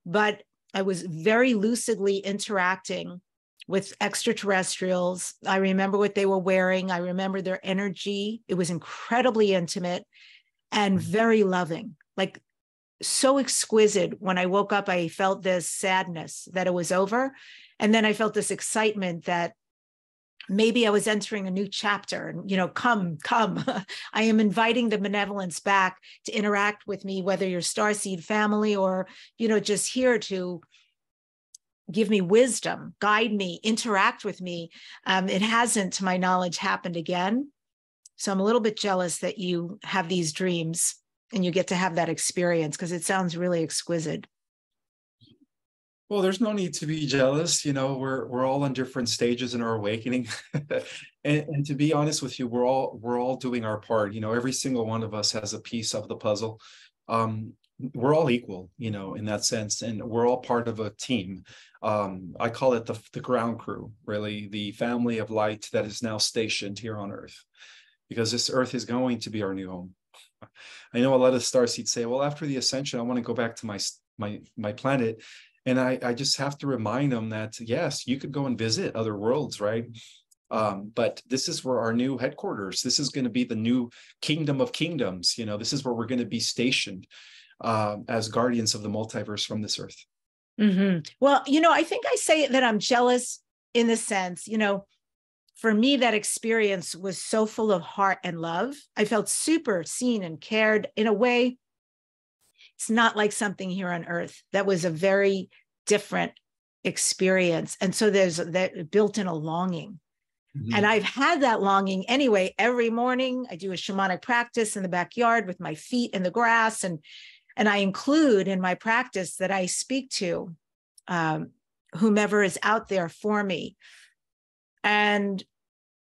but I was very lucidly interacting with extraterrestrials. I remember what they were wearing. I remember their energy. It was incredibly intimate and very loving, like so exquisite. When I woke up, I felt this sadness that it was over. And then I felt this excitement that maybe I was entering a new chapter, and, come, I am inviting the benevolence back to interact with me, whether you're starseed family or, just here to give me wisdom, guide me, interact with me. It hasn't, to my knowledge, happened again. So I'm a little bit jealous that you have these dreams and you get to have that experience, because it sounds really exquisite.
Well, there's no need to be jealous. We're all on different stages in our awakening. and to be honest with you, we're all doing our part. Every single one of us has a piece of the puzzle. We're all equal, in that sense, and we're all part of a team. I call it the ground crew, really, the family of light that is now stationed here on Earth, because this Earth is going to be our new home. I know a lot of starseeds say, well, after the Ascension, I want to go back to my planet. And I just have to remind them that, yes, you could go and visit other worlds, right? But this is where our new headquarters, this is going to be the new kingdom of kingdoms. This is where we're going to be stationed as guardians of the multiverse from this earth.
Mm-hmm. Well, I think I say that I'm jealous in the sense, for me, that experience was so full of heart and love. I felt super seen and cared in a way. It's not like something here on Earth. That was a very different experience. And so there's that built in a longing. Mm-hmm. And I've had that longing anyway. Every morning I do a shamanic practice in the backyard with my feet in the grass. And I include in my practice that I speak to whomever is out there for me. And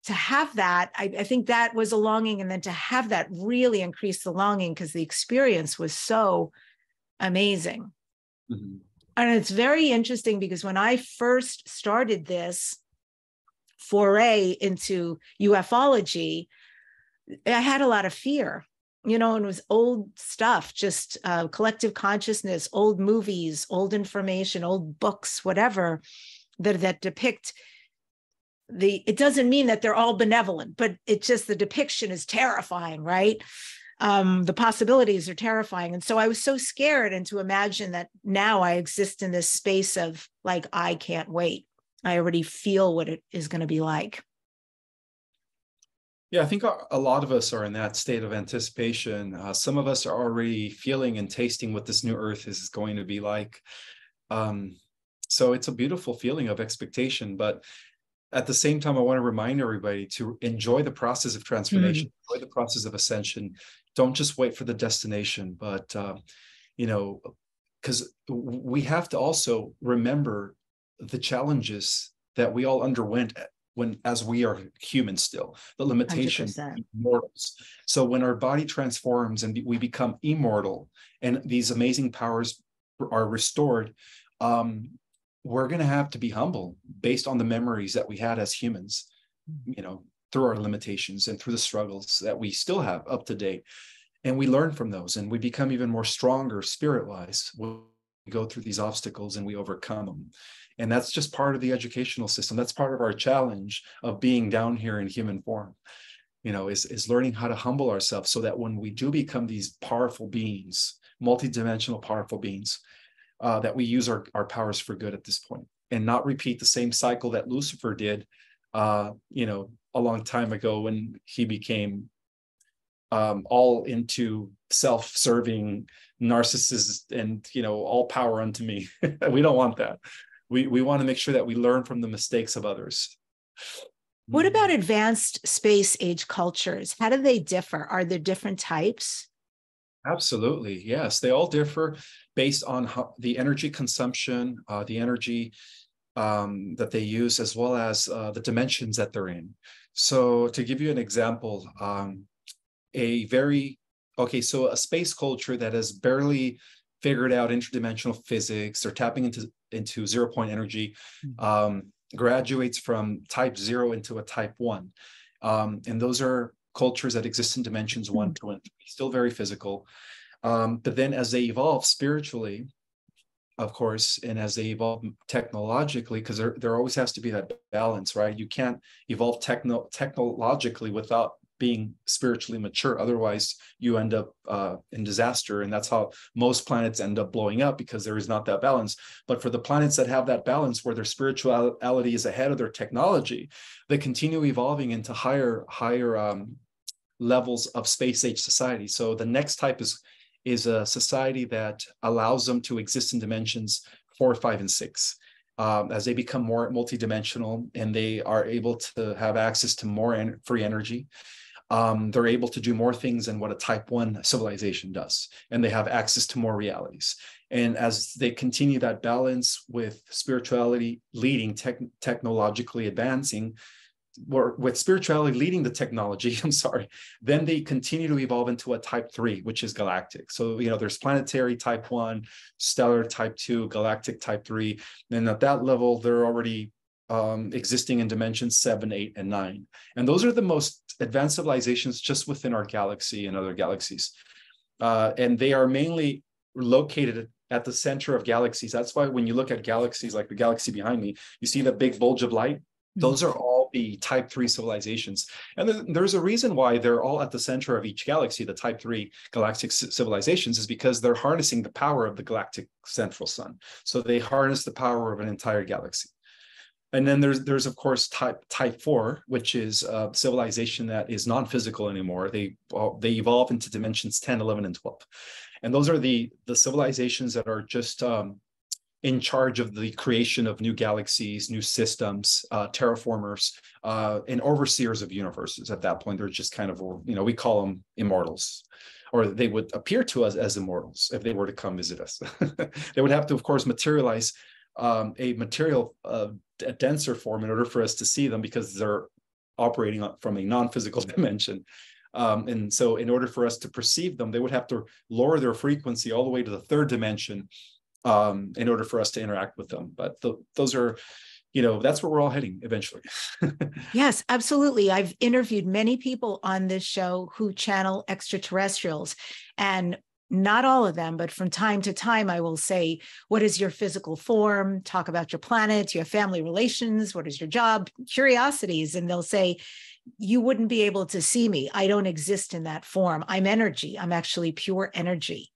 to have that, I think that was a longing. And then to have that really increase the longing, because the experience was so amazing.
Mm-hmm.
And it's very interesting because when I first started this foray into ufology, I had a lot of fear, and it was old stuff, just collective consciousness, old movies, old information, old books, whatever, that depict it doesn't mean that they're all benevolent, but it's just the depiction is terrifying, right? The possibilities are terrifying. And so I was so scared, and to imagine that now I exist in this space of like, I can't wait. I already feel what it is going to be like.
Yeah, I think a lot of us are in that state of anticipation. Some of us are already feeling and tasting what this new earth is going to be like. So it's a beautiful feeling of expectation, but at the same time, I want to remind everybody to enjoy the process of transformation, enjoy the process of ascension. Don't just wait for the destination, but, because we have to also remember the challenges that we all underwent as we are human still, the limitations of mortals. So when our body transforms and we become immortal and these amazing powers are restored, we're going to have to be humble based on the memories that we had as humans, through our limitations and through the struggles that we still have up to date. And we learn from those, and we become even more stronger spirit-wise when we go through these obstacles and we overcome them. And that's just part of the educational system. That's part of our challenge of being down here in human form, is learning how to humble ourselves so that when we do become these powerful beings, multidimensional powerful beings, that we use our powers for good at this point and not repeat the same cycle that Lucifer did, a long time ago when he became all into self-serving narcissists and, all power unto me. We don't want that. We want to make sure that we learn from the mistakes of others.
What about advanced space age cultures? How do they differ? Are there different types?
Absolutely. Yes. They all differ based on the energy consumption, the energy that they use, as well as the dimensions that they're in. So to give you an example, so a space culture that has barely figured out interdimensional physics, they're tapping into 0 point energy, graduates from type 0 into a type 1. And those are cultures that exist in dimensions 1, 2, and 3, still very physical. But then as they evolve spiritually, of course, and as they evolve technologically, because there always has to be that balance, right? You can't evolve technologically without being spiritually mature. Otherwise, you end up in disaster. And that's how most planets end up blowing up, because there is not that balance. But for the planets that have that balance, where their spirituality is ahead of their technology, they continue evolving into higher levels of space age society. So the next type is a society that allows them to exist in dimensions 4, 5, and 6. As they become more multidimensional and they are able to have access to more free energy, they're able to do more things than what a type 1 civilization does. And they have access to more realities. And as they continue that balance with spirituality leading, technologically advancing, or with spirituality leading the technology, then they continue to evolve into a type 3, which is galactic. So, there's planetary type 1, stellar type 2, galactic type 3. And at that level, they're already existing in dimensions 7, 8, and 9. And those are the most advanced civilizations just within our galaxy and other galaxies. And they are mainly located at the center of galaxies. That's why when you look at galaxies like the galaxy behind me, you see that big bulge of light. Those are all the type 3 civilizations. And there's a reason why they're all at the center of each galaxy. The type 3 galactic civilizations is because they're harnessing the power of the galactic central sun. So they harness the power of an entire galaxy. And then there's of course type 4, which is a civilization that is non-physical anymore. They evolve into dimensions 10, 11, and 12. And those are the civilizations that are just in charge of the creation of new galaxies, new systems, terraformers, and overseers of universes. At that point, they're just kind of, we call them immortals, or they would appear to us as immortals if they were to come visit us. They would have to, of course, materialize a denser form in order for us to see them, because they're operating from a non-physical dimension. And so in order for us to perceive them, they would have to lower their frequency all the way to the 3rd dimension in order for us to interact with them. But those are, that's where we're all heading eventually.
Yes, absolutely. I've interviewed many people on this show who channel extraterrestrials, and not all of them, but from time to time, I will say, what is your physical form? Talk about your planet, your family relations, what is your job, curiosities. And they'll say, you wouldn't be able to see me. I don't exist in that form. I'm energy. I'm actually pure energy.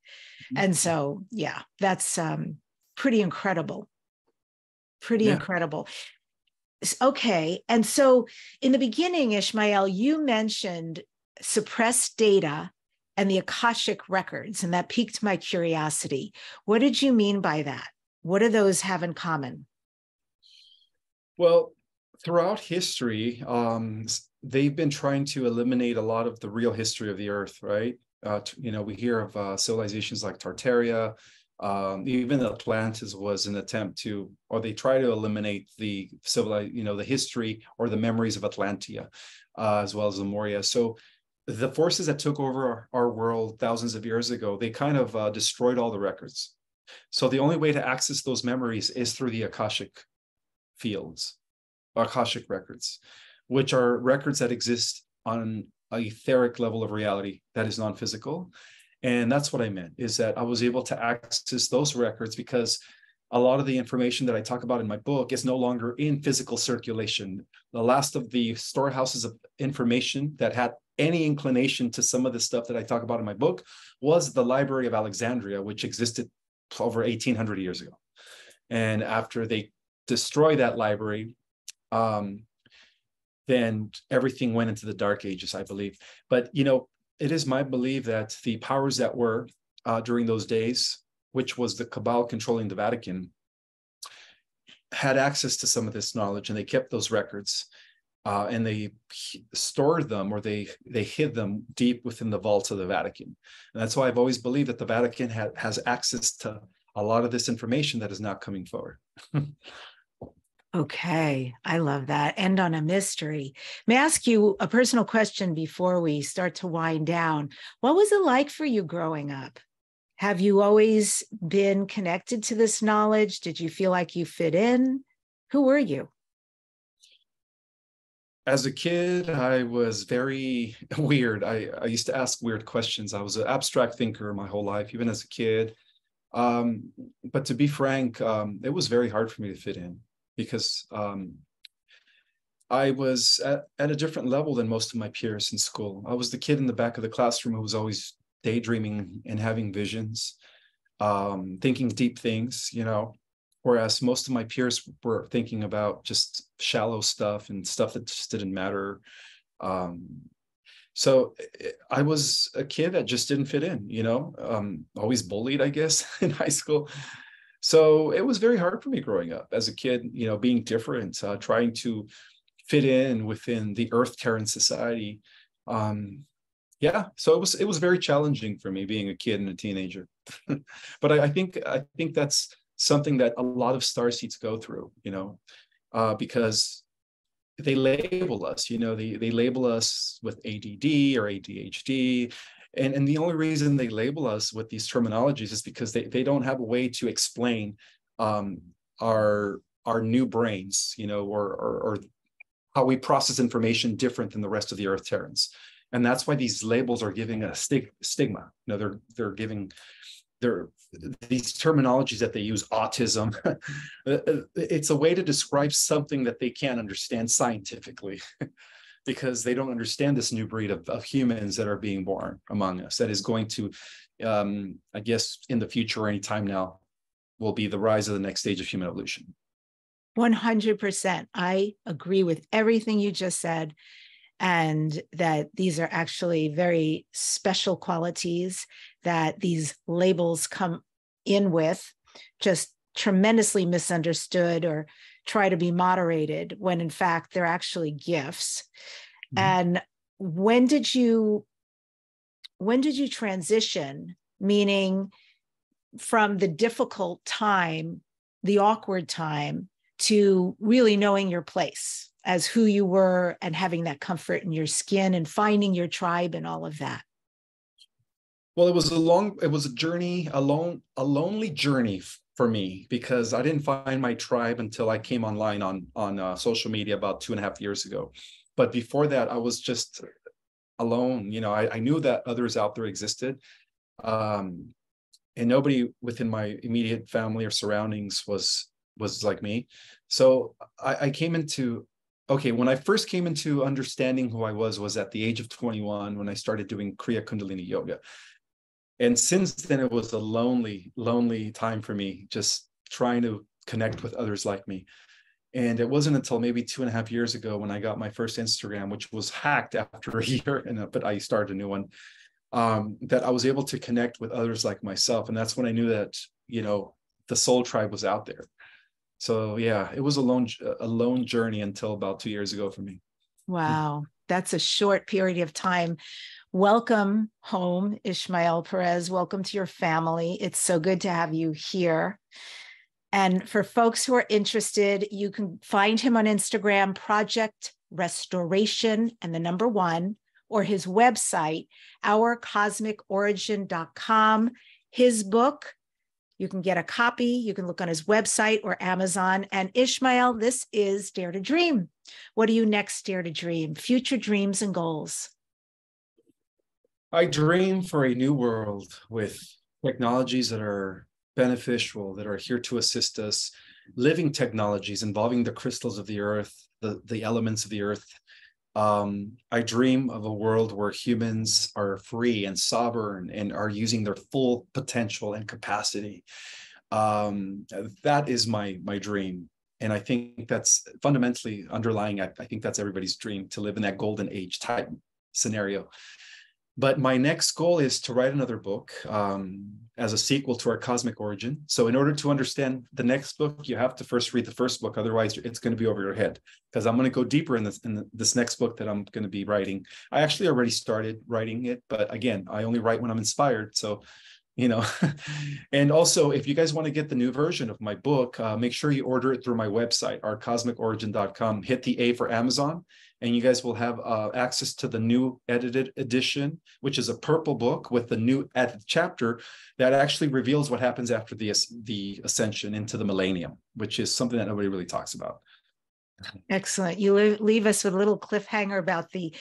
Mm-hmm. And so, yeah, that's pretty incredible. Pretty incredible. Okay. And so in the beginning, Ismael, you mentioned suppressed data and the Akashic records, and that piqued my curiosity. What did you mean by that? What do those have in common?
Well, throughout history, they've been trying to eliminate a lot of the real history of the Earth, right? We hear of civilizations like Tartaria, even Atlantis was an attempt to, or they try to eliminate the the history or the memories of Atlantia, as well as Lemuria. So the forces that took over our world thousands of years ago, they kind of destroyed all the records. So the only way to access those memories is through the Akashic fields, Akashic records, which are records that exist on an etheric level of reality that is non-physical. And that's what I meant, is that I was able to access those records because a lot of the information that I talk about in my book is no longer in physical circulation. The last of the storehouses of information that had any inclination to some of the stuff that I talk about in my book was the Library of Alexandria, which existed over 1800 years ago. And after they destroyed that library, then everything went into the Dark Ages, I believe. But, it is my belief that the powers that were during those days, which was the cabal controlling the Vatican, had access to some of this knowledge, and they kept those records, and they stored them, or they hid them deep within the vaults of the Vatican. And that's why I've always believed that the Vatican has access to a lot of this information that is now coming forward.
Okay, I love that. End on a mystery. May I ask you a personal question before we start to wind down? What was it like for you growing up? Have you always been connected to this knowledge? Did you feel like you fit in? Who were you?
As a kid, I was very weird. I used to ask weird questions. I was an abstract thinker my whole life, even as a kid. But to be frank, it was very hard for me to fit in, because I was at a different level than most of my peers in school. I was the kid in the back of the classroom who was always daydreaming and having visions, thinking deep things, whereas most of my peers were thinking about just shallow stuff and stuff that just didn't matter. So I was a kid that just didn't fit in, always bullied, I guess, in high school. So it was very hard for me growing up as a kid, being different, trying to fit in within the Earth-Terran society. So it was very challenging for me being a kid and a teenager. But I think that's something that a lot of starseeds go through, because they label us, they label us with ADD or ADHD. And the only reason they label us with these terminologies is because they don't have a way to explain our new brains, or how we process information different than the rest of the Earth Terrans. And that's why these labels are giving a stigma. They're giving these terminologies that they use, autism. It's a way to describe something that they can't understand scientifically. Because they don't understand this new breed of humans that are being born among us, that is going to, I guess, in the future or any time now, will be the rise of the next stage of human evolution.
100%. I agree with everything you just said, and that these are actually very special qualities that these labels come in with, just tremendously misunderstood or try to be moderated, when in fact they're actually gifts. Mm-hmm. And when did you transition, meaning from the difficult time, the awkward time, to really knowing your place as who you were and having that comfort in your skin and finding your tribe and all of that?
Well, it was a journey, a lonely journey for me, because I didn't find my tribe until I came online on social media about 2.5 years ago. But before that, I was just alone. I knew that others out there existed, and nobody within my immediate family or surroundings was like me. So I came into, okay, when I first came into understanding who I was at the age of 21, when I started doing Kriya Kundalini yoga. And since then, it was a lonely time for me, just trying to connect with others like me. And it wasn't until maybe 2.5 years ago when I got my first Instagram, which was hacked after a year, but I started a new one, that I was able to connect with others like myself. And that's when I knew that, the soul tribe was out there. So yeah, it was a lone journey until about 2 years ago for me.
Wow. That's a short period of time. Welcome home, Ismael Perez. Welcome to your family. It's so good to have you here. And for folks who are interested, you can find him on Instagram, Project Restoration and the number 1, or his website, ourcosmicorigin.com. His book, you can get a copy. You can look on his website or Amazon. And Ismael, this is Dare to Dream. What do you next dare to dream? Future dreams and goals.
I dream for a new world with technologies that are beneficial, that are here to assist us, living technologies involving the crystals of the earth, the elements of the earth. I dream of a world where humans are free and sovereign and are using their full potential and capacity. That is my dream. And I think that's fundamentally underlying. I think that's everybody's dream, to live in that golden age type scenario. But my next goal is to write another book as a sequel to our cosmic origin. So in order to understand the next book, you have to first read the first book. Otherwise, it's going to be over your head, because I'm going to go deeper in this next book that I'm going to be writing. I actually already started writing it, but again, I only write when I'm inspired. So, and also, if you guys want to get the new version of my book, make sure you order it through my website, ourcosmicorigin.com. Hit the A for Amazon, and you guys will have access to the new edited edition, which is a purple book with the new added chapter that actually reveals what happens after the Ascension into the millennium, which is something that nobody really talks about.
Excellent. You leave us with a little cliffhanger about the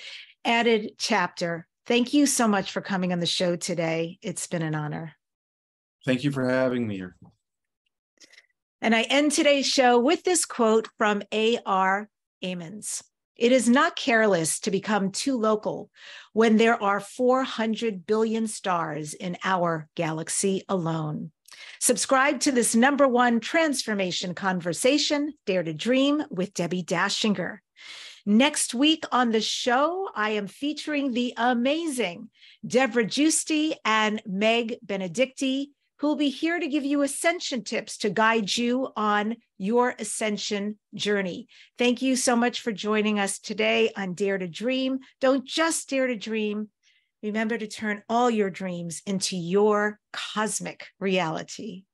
added chapter. Thank you so much for coming on the show today. It's been an honor.
Thank you for having me here.
And I end today's show with this quote from A.R. Amons. It is not careless to become too local when there are 400 billion stars in our galaxy alone. Subscribe to this #1 transformation conversation, Dare to Dream with Debbi Dachinger. Next week on the show, I am featuring the amazing Deborah Giusti and Meg Benedicti, who will be here to give you ascension tips to guide you on your ascension journey. Thank you so much for joining us today on Dare to Dream. Don't just dare to dream. Remember to turn all your dreams into your cosmic reality.